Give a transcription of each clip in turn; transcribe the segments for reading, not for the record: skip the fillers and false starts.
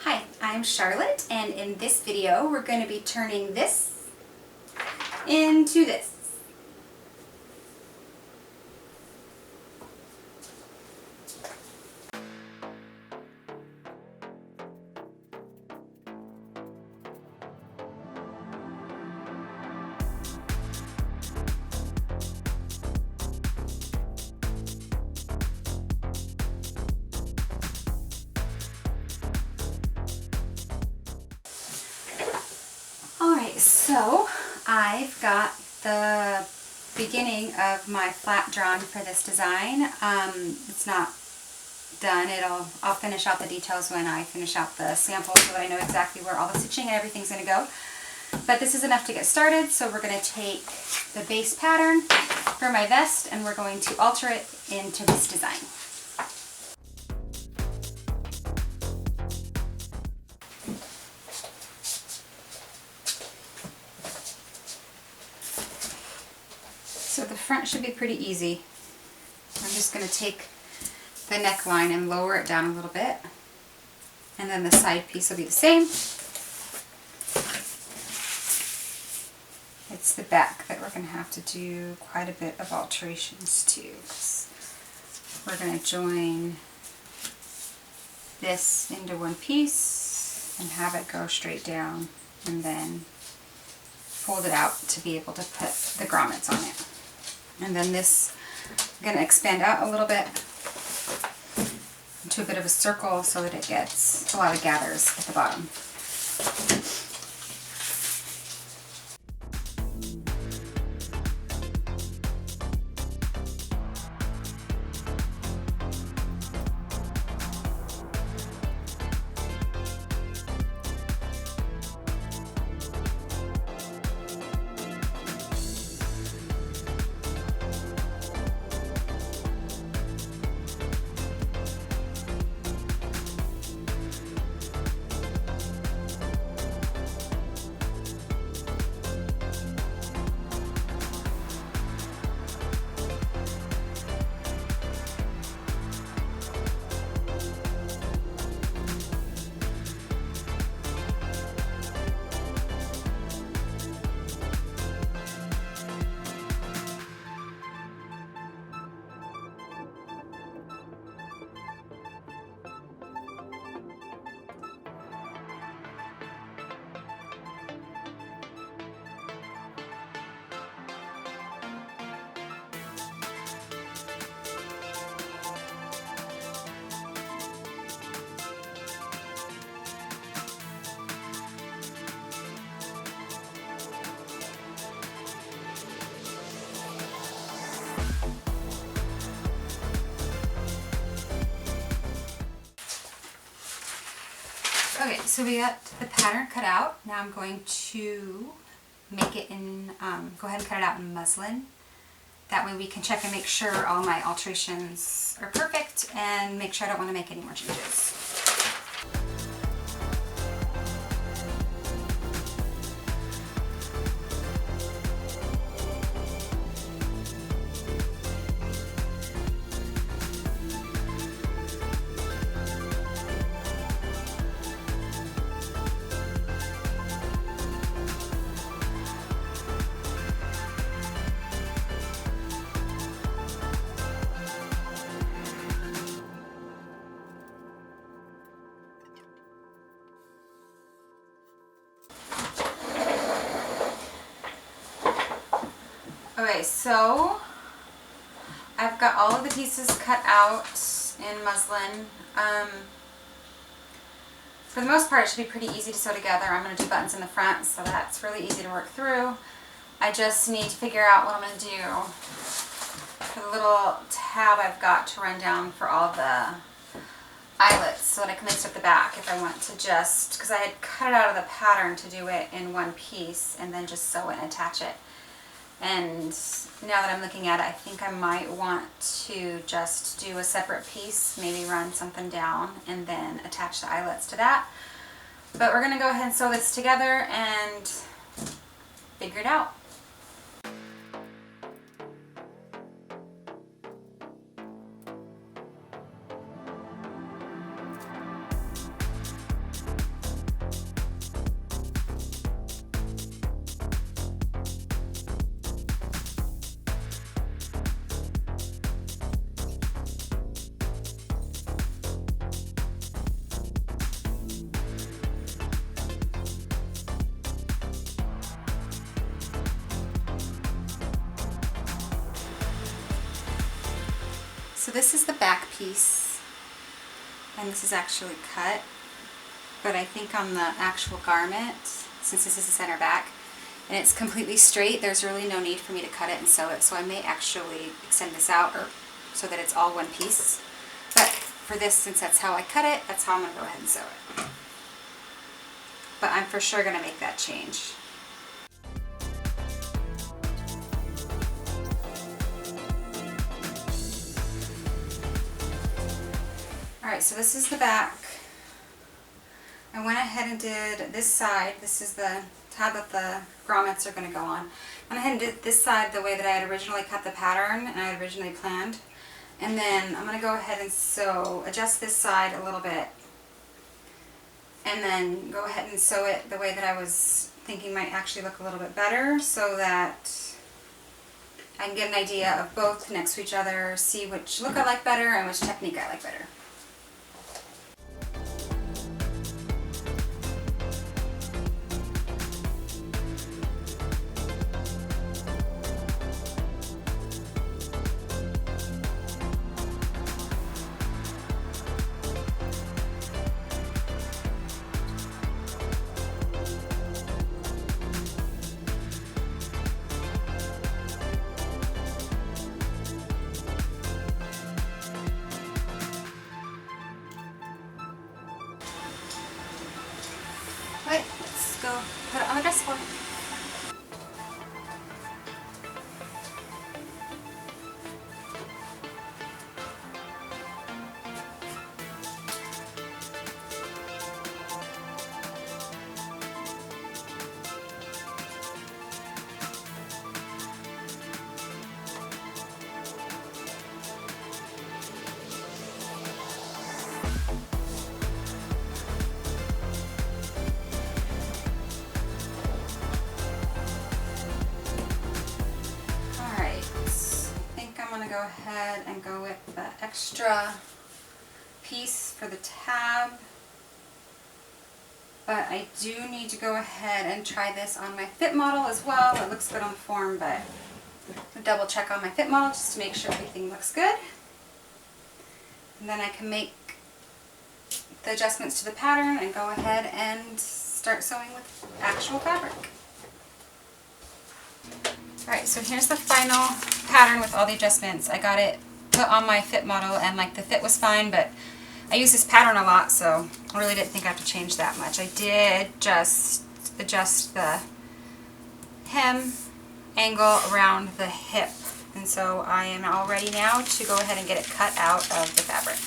Hi, I'm Charlotte, and in this video we're going to be turning this into this. Alright, so I've got the beginning of my flat drawn for this design. It's not done. I'll finish out the details when I finish out the sample so that I know exactly where all the stitching and everything's going to go. But this is enough to get started, so we're going to take the base pattern for my vest and we're going to alter it into this design. So the front should be pretty easy. I'm just going to take the neckline and lower it down a little bit. And then the side piece will be the same. It's the back that we're going to have to do quite a bit of alterations to. We're going to join this into one piece and have it go straight down and then fold it out to be able to put the grommets on it. And then this, I'm going to expand out a little bit into a bit of a circle so that it gets a lot of gathers at the bottom. Okay, so we got the pattern cut out. Now I'm going to make it in, go ahead and cut it out in muslin. That way we can check and make sure all my alterations are perfect and make sure I don't want to make any more changes. Okay, so I've got all of the pieces cut out in muslin. For the most part, it should be pretty easy to sew together. I'm going to do buttons in the front, so that's really easy to work through. I just need to figure out what I'm going to do for the little tab I've got to run down for all the eyelets so that I can lift up the back if I want to just, because I had cut it out of the pattern to do it in one piece and then just sew it and attach it. And now that I'm looking at it, I think I might want to just do a separate piece, maybe run something down and then attach the eyelets to that. But we're going to go ahead and sew this together and figure it out. So this is the back piece, and this is actually cut, but I think on the actual garment, since this is the center back, and it's completely straight, there's really no need for me to cut it and sew it, so I may actually extend this out or so that it's all one piece. But for this, since that's how I cut it, that's how I'm going to go ahead and sew it. But I'm for sure going to make that change. Alright, so this is the back. I went ahead and did this side. This is the tab that the grommets are going to go on. I went ahead and did this side the way that I had originally cut the pattern and I had originally planned. And then I'm going to go ahead and adjust this side a little bit. And then go ahead and sew it the way that I was thinking might actually look a little bit better, so that I can get an idea of both next to each other, see which look I like better and which technique I like better. Right, let's go put it on the dress board. Go ahead and go with the extra piece for the tab, but I do need to go ahead and try this on my fit model as well. It looks good on the form, but I'll double check on my fit model just to make sure everything looks good, and then I can make the adjustments to the pattern and go ahead and start sewing with actual fabric. Alright, so here's the final pattern with all the adjustments. I got it put on my fit model and like the fit was fine, but I use this pattern a lot, so I really didn't think I have to change that much. I did just adjust the hem angle around the hip, and so I am all ready now to go ahead and get it cut out of the fabric.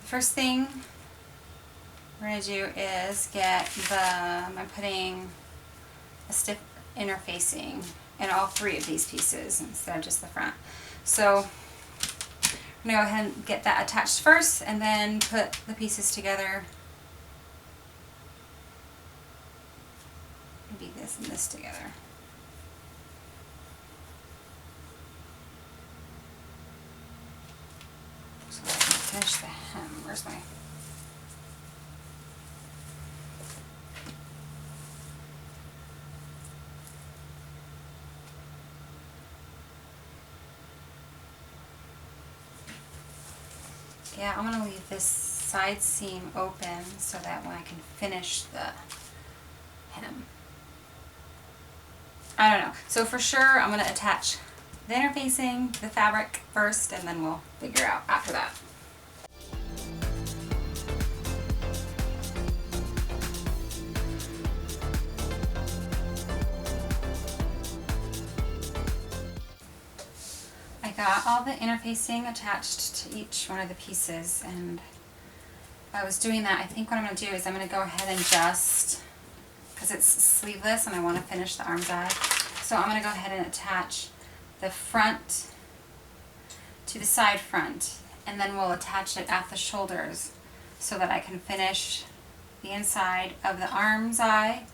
First thing we're going to do is I'm putting a stiff interfacing in all three of these pieces instead of just the front. So I'm going to go ahead and get that attached first and then put the pieces together. Maybe this and this together. So I can finish the hem. Where's my... Yeah, I'm going to leave this side seam open so that when I can finish the hem. I don't know. So for sure I'm going to attach the interfacing, the fabric first, and then we'll figure out after that. I got all the interfacing attached to each one of the pieces, and while I was doing that, I think what I'm going to do is I'm going to go ahead and just, because it's sleeveless and I want to finish the arm's eye, so I'm going to go ahead and attach the front to the side front, and then we'll attach it at the shoulders so that I can finish the inside of the arm's eye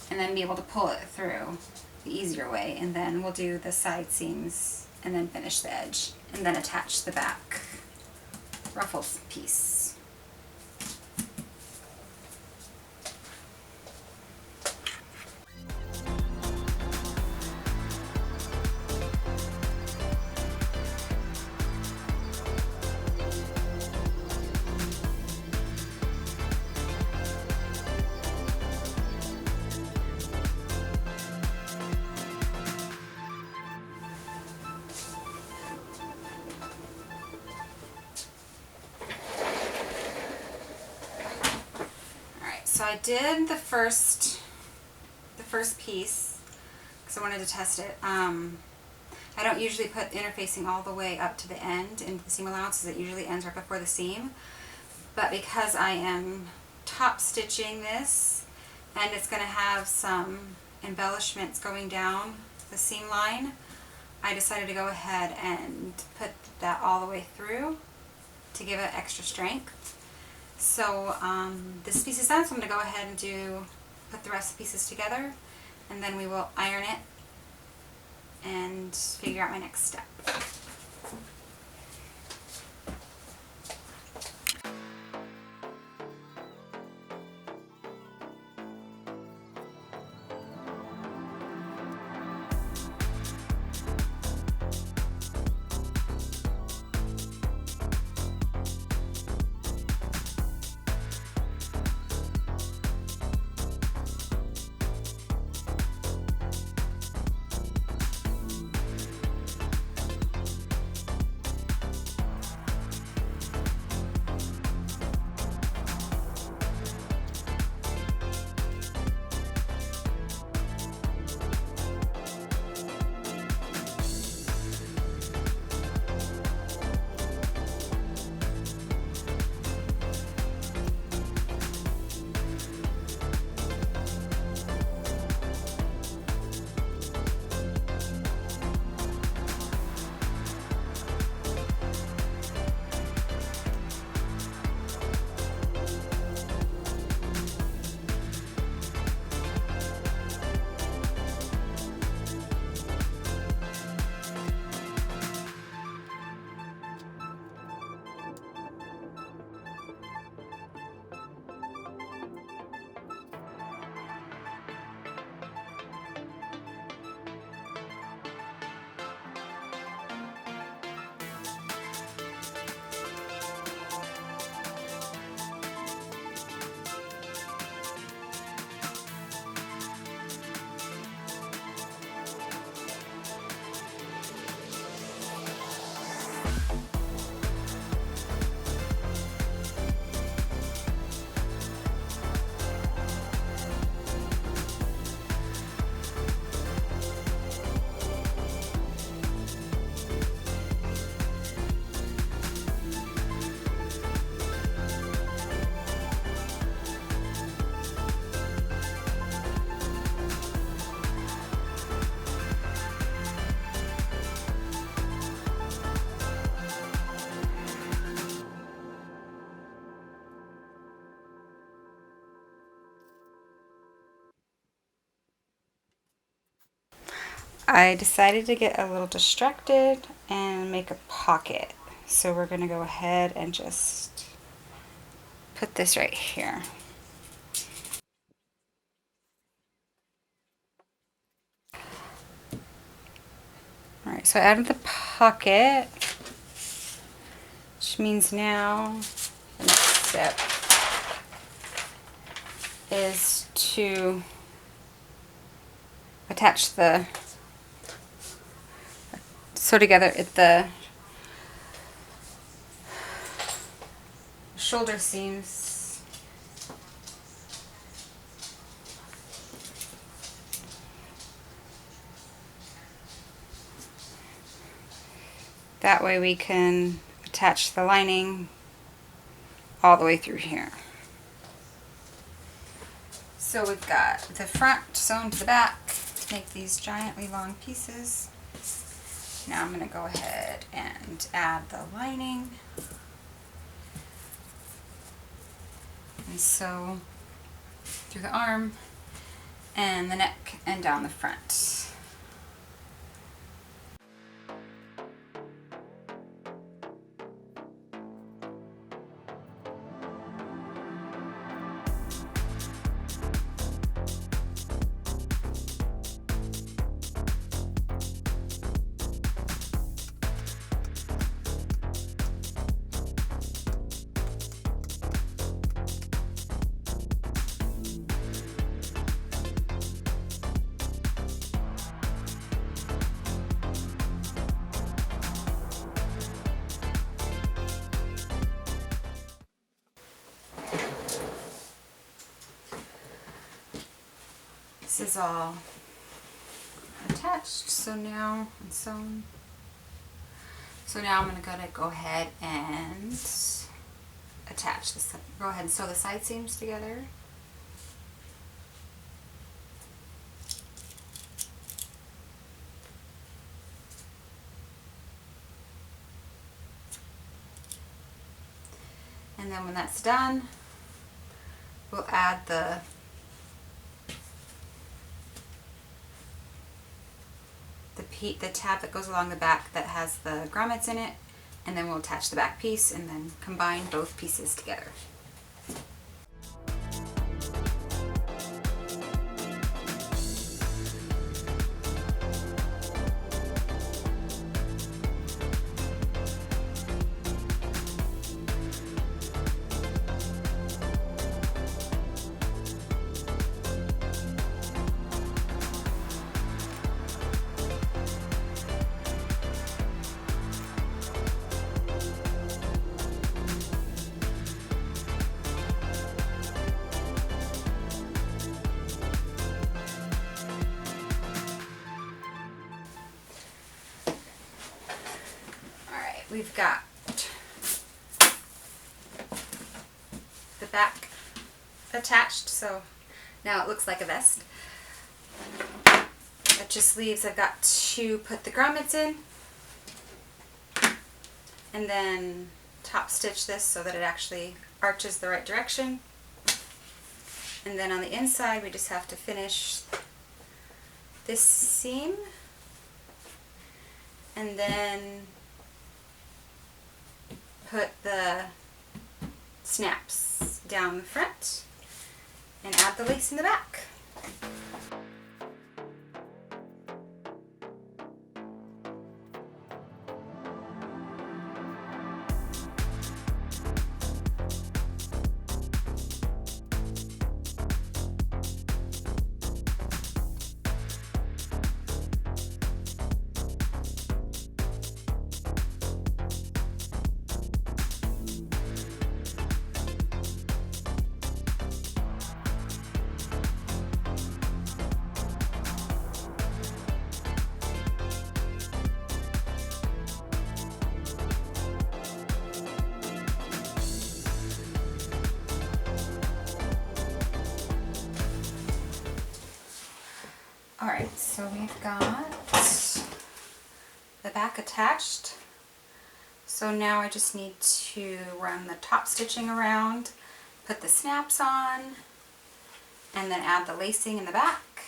and then be able to pull it through the easier way, and then we'll do the side seams and then finish the edge and then attach the back ruffled piece. So I did the first piece because I wanted to test it. I don't usually put interfacing all the way up to the end into the seam allowances. It usually ends right before the seam. But because I am top stitching this and it's going to have some embellishments going down the seam line, I decided to go ahead and put that all the way through to give it extra strength. So this piece is done, so I'm going to go ahead and put the rest of the pieces together, and then we will iron it and figure out my next step. I decided to get a little distracted and make a pocket. So we're going to go ahead and just put this right here. Alright, so I added the pocket, which means now the next step is to attach the sew together at the shoulder seams. That way we can attach the lining all the way through here. So we've got the front sewn to the back to make these giantly long pieces. Now I'm going to go ahead and add the lining and sew through the arm and the neck and down the front. This is all attached, so now I'm sewn. So now I'm going to go ahead and attach this. Go ahead and sew the side seams together. And then when that's done, we'll add the tab that goes along the back that has the grommets in it, and then we'll attach the back piece and then combine both pieces together. We've got the back attached, so now it looks like a vest. It just leaves, I've got to put the grommets in and then top stitch this so that it actually arches the right direction. And then on the inside we just have to finish this seam and then put the snaps down the front and add the lace in the back. Alright, so we've got the back attached. So now I just need to run the top stitching around, put the snaps on, and then add the lacing in the back,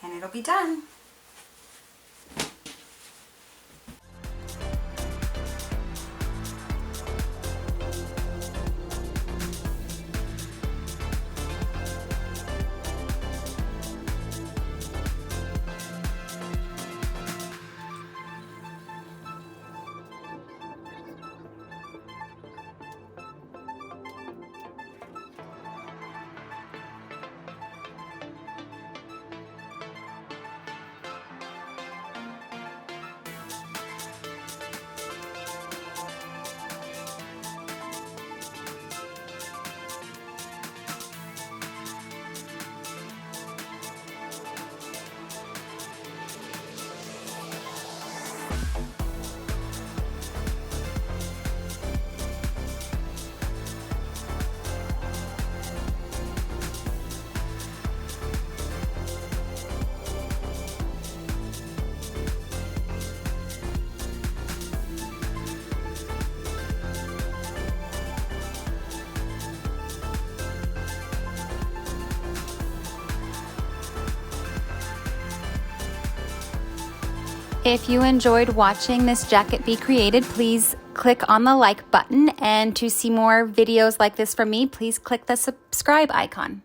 and it'll be done. If you enjoyed watching this jacket be created, please click on the like button. And to see more videos like this from me, please click the subscribe icon.